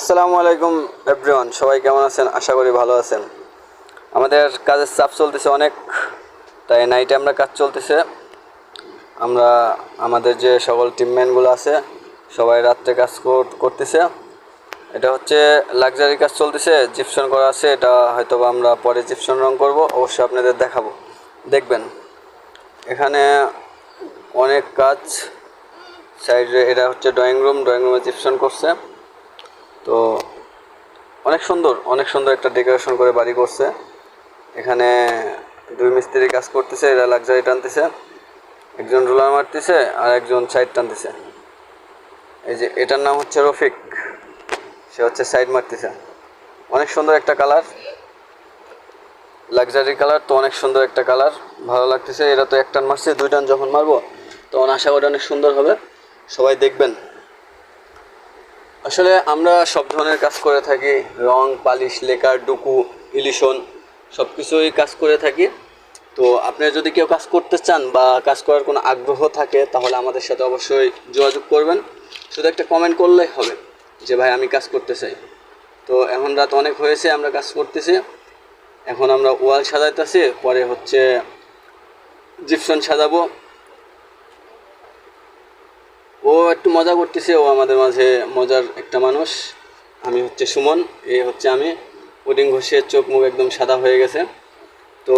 আসসালামু আলাইকুম এভরিওয়ান, সবাই কেমন আছেন? আশা করি ভালো আছেন। আমাদের কাজের চাপ চলতেছে অনেক, তাই নাইটে আমরা কাজ চলতেছে। আমরা আমাদের যে সকল টিমম্যানগুলো আছে সবাই রাত্রে কাজ করতেছে। এটা হচ্ছে লাক্সারি কাজ চলতেছে, জিপসন করা আছে। এটা হয়তো আমরা পরে জিপসন রং করব, অবশ্যই আপনাদের দেখাবো, দেখবেন। এখানে অনেক কাজ সাইডে। এটা হচ্ছে ড্রয়িং রুমে জিপসন করছে। তো অনেক সুন্দর একটা ডেকোরেশন করে বাড়ি করছে। এখানে দুই মিস্ত্রি কাজ করতেছে, এরা লাক্সারি টানতেছে, একজন রুলার মারতেছে আর একজন সাইড টানতেছে। এই যে এটার নাম হচ্ছে রফিক, সে হচ্ছে সাইড মারতেছে। অনেক সুন্দর একটা কালার, লাক্সারি কালার। তো অনেক সুন্দর একটা কালার, ভালো লাগতেছে। এরা তো এক টান মারছে, দুই টান যখন মারবো তখন আশা করি অনেক সুন্দর হবে, সবাই দেখবেন। আসলে আমরা সব ধরনের কাজ করে থাকি, রং, পালিশ, লেকার, ডুকু, ইলিশন সব কিছুই কাজ করে থাকি। তো আপনারা যদি কেউ কাজ করতে চান বা কাজ করার কোনো আগ্রহ থাকে তাহলে আমাদের সাথে অবশ্যই যোগাযোগ করবেন। শুধু একটা কমেন্ট করলেই হবে যে ভাই আমি কাজ করতে চাই। তো এখন রাত অনেক হয়েছে, আমরা কাজ করতেছি। এখন আমরা ওয়াল সাজাইতেছি, পরে হচ্ছে জিপসন সাজাবো। ও একটু মজা করতেছে, ও আমাদের মাঝে মজার একটা মানুষ। আমি হচ্ছে সুমন, এ হচ্ছে আমি। পুডিং ঘষে চোখ মুখ একদম সাদা হয়ে গেছে। তো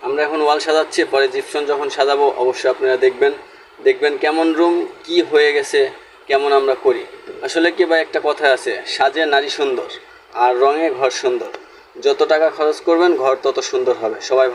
আমরা এখন ওয়াল সাজাচ্ছি, পরে জিপসন যখন সাজাবো অবশ্যই আপনারা দেখবেন কেমন রুম কি হয়ে গেছে, কেমন আমরা করি। আসলে কি ভাই, একটা কথা আছে, সাজে নারী সুন্দর আর রঙে ঘর সুন্দর। যত টাকা খরচ করবেন ঘর তত সুন্দর হবে। সবাই